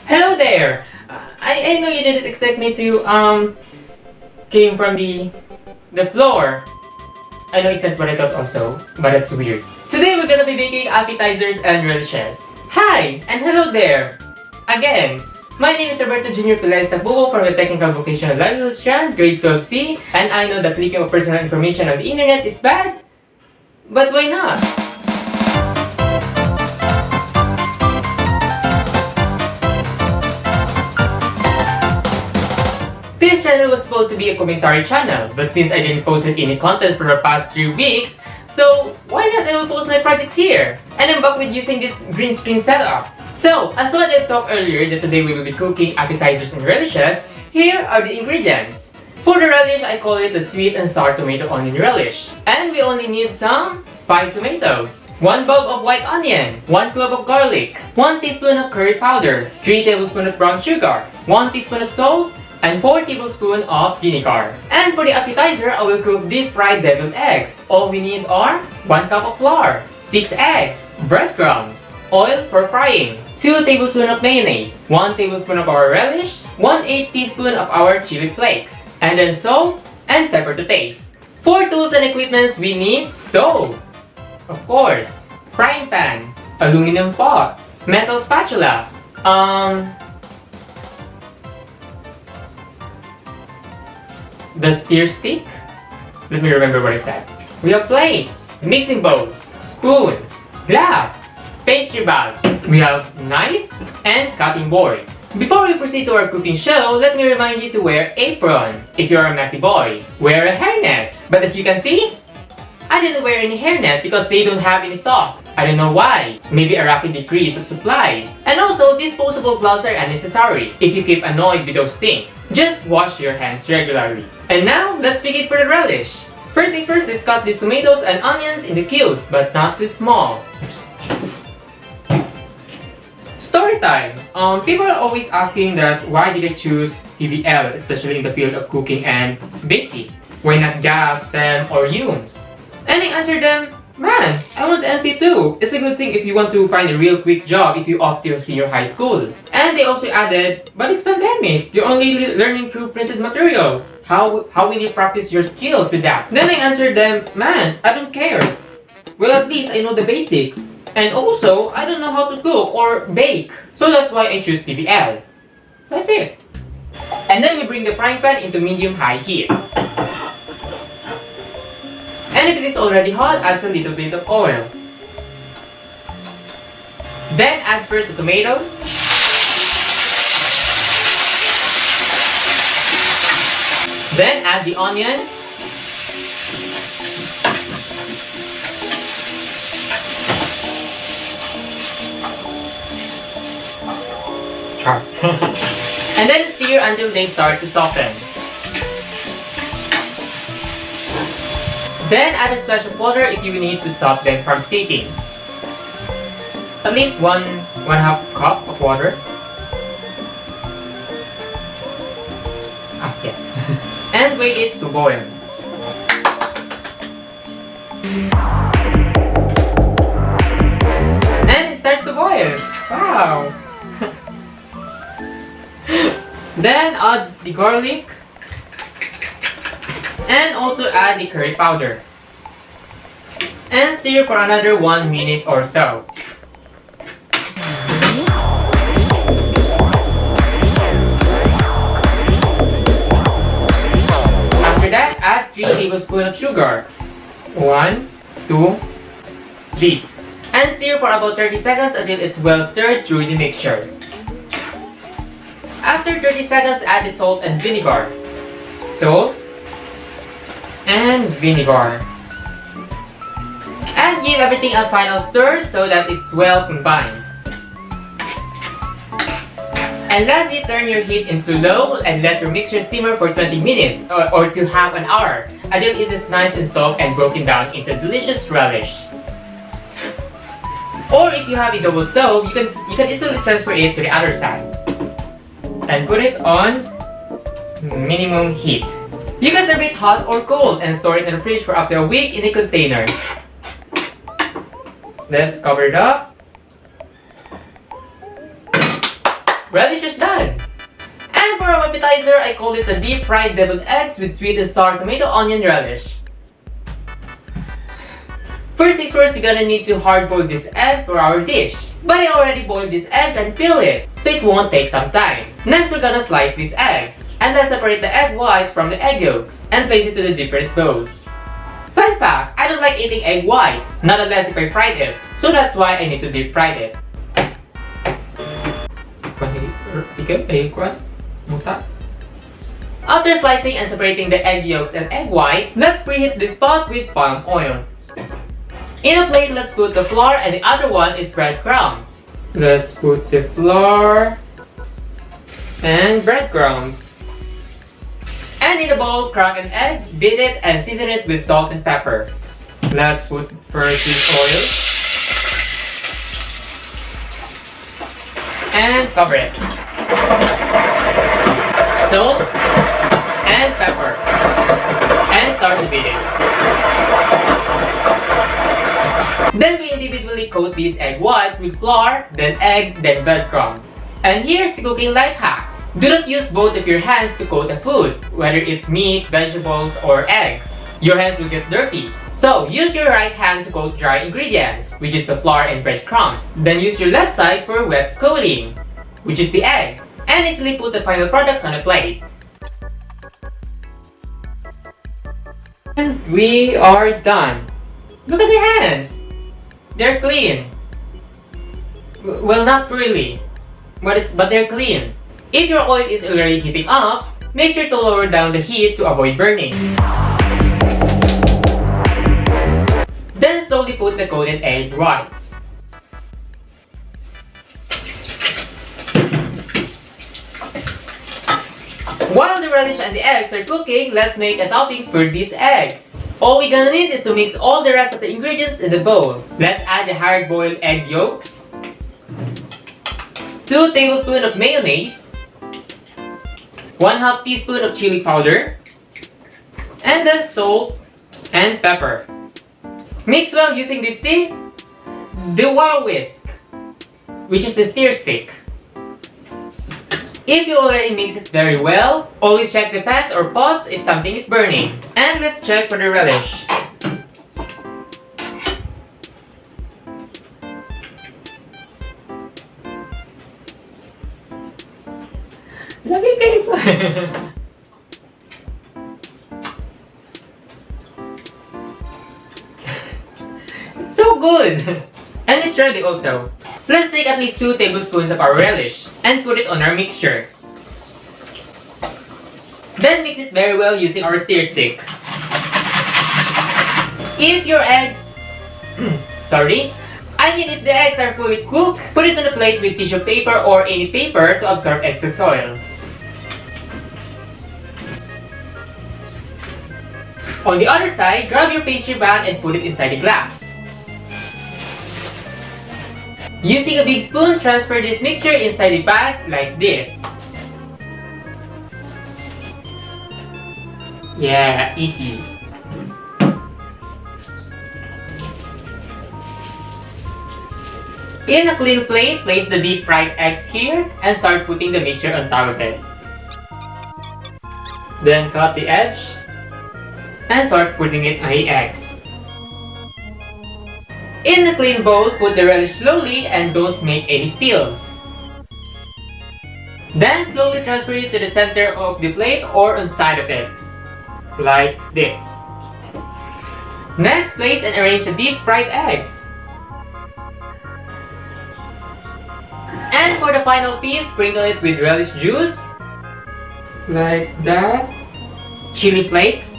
Hello there! I know you didn't expect me to came from the floor. I know it's not what I thought also, but it's weird. Today we're gonna be making appetizers and relishes. Hi and hello there! Again, my name is Roberto Jr. Pilares Tabubo from the Technical Vocational Livelihood Strand, grade 12C, and I know that leaking of personal information on the internet is bad, but why not? This channel was supposed to be a commentary channel, but since I didn't post any contents for the past 3 weeks, so why not I will post my projects here? And I'm back with using this green screen setup. So, as what I talked earlier that today we will be cooking appetizers and relishes, here are the ingredients. For the relish, I call it the sweet and sour tomato onion relish. And we only need some 5 tomatoes, 1 bulb of white onion, 1 clove of garlic, 1 teaspoon of curry powder, 3 tablespoons of brown sugar, 1 teaspoon of salt, and 4 tablespoons of vinegar. And for the appetizer, I will cook deep fried deviled eggs. All we need are 1 cup of flour, 6 eggs, breadcrumbs, oil for frying, 2 tablespoons of mayonnaise, 1 tablespoon of our relish, 1/8 teaspoon of our chili flakes, and then salt and pepper to taste. For tools and equipments, we need stove, of course, frying pan, aluminum pot, metal spatula, the stir stick? Let me remember what is that. We have plates, mixing bowls, spoons, glass, pastry bag. We have knife and cutting board. Before we proceed to our cooking show, let me remind you to wear apron. If you're a messy boy, wear a hairnet. But as you can see, I didn't wear any hairnet because they don't have any stock. I don't know why. Maybe a rapid decrease of supply. And also, disposable gloves are unnecessary if you keep annoyed with those things. Just wash your hands regularly. And now, let's begin for the relish. First things first, let's cut these tomatoes and onions into cubes, but not too small. Story time! People are always asking that why did I choose TVL, especially in the field of cooking and baking? Why not gas, STEM, or UMS? And I answered them, man, I want NC too. It's a good thing if you want to find a real quick job if you off to your senior high school. And they also added, but it's pandemic. You're only learning through printed materials. How will you practice your skills with that? Then I answered them, man, I don't care. Well, at least I know the basics. And also, I don't know how to cook or bake. So that's why I choose TBL. That's it. And then we bring the frying pan into medium-high heat. And if it is already hot, add a little bit of oil. Then add first the tomatoes. Then add the onions. And then stir until they start to soften. Then add a splash of water if you need to stop them from sticking. At least one half cup of water. Yes. And wait it to boil. And it starts to boil. Wow. Then add the garlic. And also add the curry powder. And stir for another 1 minute or so. After that, add 3 tablespoons of sugar. 1, 2, 3. And stir for about 30 seconds until it's well stirred through the mixture. After 30 seconds, add the salt and vinegar. Salt and vinegar. And give everything a final stir so that it's well combined. And lastly, turn your heat into low and let your mixture simmer for 20 minutes or to half an hour until it is nice and soft and broken down into delicious relish. Or if you have a double stove, you can easily transfer it to the other side and put it on minimum heat. You can serve it hot or cold and store it in the fridge for up to a week in a container. Let's cover it up. relish is done! And for our appetizer, I call it the deep fried deviled eggs with sweet and sour tomato onion relish. First things first, you're gonna need to hard boil these eggs for our dish. But I already boiled these eggs and peel it, so it won't take some time. Next, we're gonna slice these eggs. And then separate the egg whites from the egg yolks and place it to the different bowls. Fun fact, I don't like eating egg whites, not unless if I fried it. So that's why I need to deep fry it. After slicing and separating the egg yolks and egg white, let's preheat this pot with palm oil. In a plate, let's put the flour and the other one is breadcrumbs. Let's put the flour and breadcrumbs. And in a bowl, crack an egg, beat it, and season it with salt and pepper. Let's put first this oil. And cover it. Salt and pepper. And start to beat it. Then we individually coat these egg whites with flour, then egg, then breadcrumbs. And here's the cooking life hacks. Do not use both of your hands to coat a food, whether it's meat, vegetables, or eggs. Your hands will get dirty. So use your right hand to coat dry ingredients, which is the flour and breadcrumbs. Then use your left side for wet coating, which is the egg. And easily put the final products on a plate. And we are done. Look at the hands! They're clean. Well, not really. But they're clean. If your oil is already heating up, make sure to lower down the heat to avoid burning. Then slowly put the coated egg whites. While the relish and the eggs are cooking, let's make a toppings for these eggs. All we're gonna need is to mix all the rest of the ingredients in the bowl. Let's add the hard-boiled egg yolks, 2 tablespoons of mayonnaise, 1/2 teaspoon of chili powder, and then salt and pepper. Mix well using this stick, the wire whisk, which is the stir stick. If you already mix it very well, always check the pans or pots if something is burning. And let's check for the relish. Lagi kayo po. It's so good! And it's ready also. Let's take at least 2 tablespoons of our relish and put it on our mixture. Then mix it very well using our stir stick. If your eggs... I mean if the eggs are fully cooked, put it on a plate with tissue paper or any paper to absorb excess oil. On the other side, grab your pastry bag and put it inside the glass. Using a big spoon, transfer this mixture inside the bag like this. Yeah, easy. In a clean plate, place the deep fried eggs here and start putting the mixture on top of it. Then cut the edge and start putting it on the eggs. In the clean bowl, put the relish slowly and don't make any spills. Then slowly transfer it to the center of the plate or on side of it, like this. Next, place and arrange the deep fried eggs. And for the final piece, sprinkle it with relish juice, like that, chili flakes,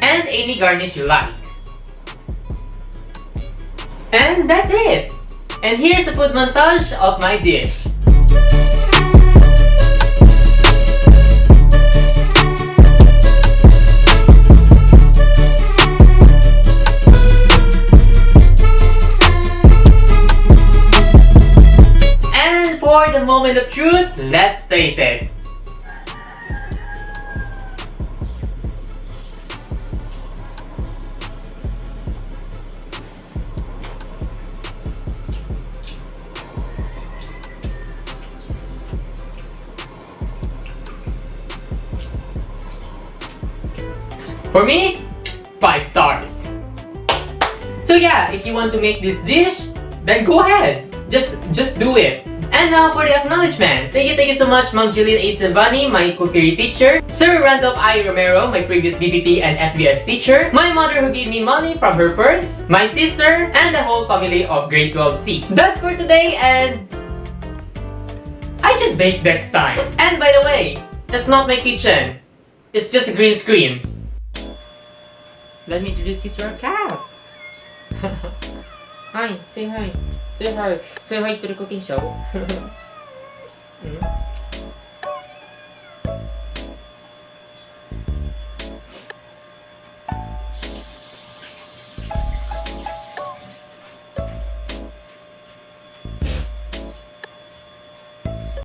and any garnish you like. And that's it! And here's the food montage of my dish. And for the moment of truth, let's taste it. For me, 5 stars. So yeah, if you want to make this dish, then go ahead. Just do it. And now for the acknowledgement. Thank you so much, Ma'am Jillian A. Silvani, my cookery teacher. Sir Randolph I. Romero, my previous BPP and FBS teacher. My mother who gave me money from her purse. My sister, and the whole family of grade 12C. That's for today, and I should bake next time. And by the way, that's not my kitchen. It's just a green screen. Let me introduce you to our cat. Hi, say hi. Say hi. Say hi to the cooking show.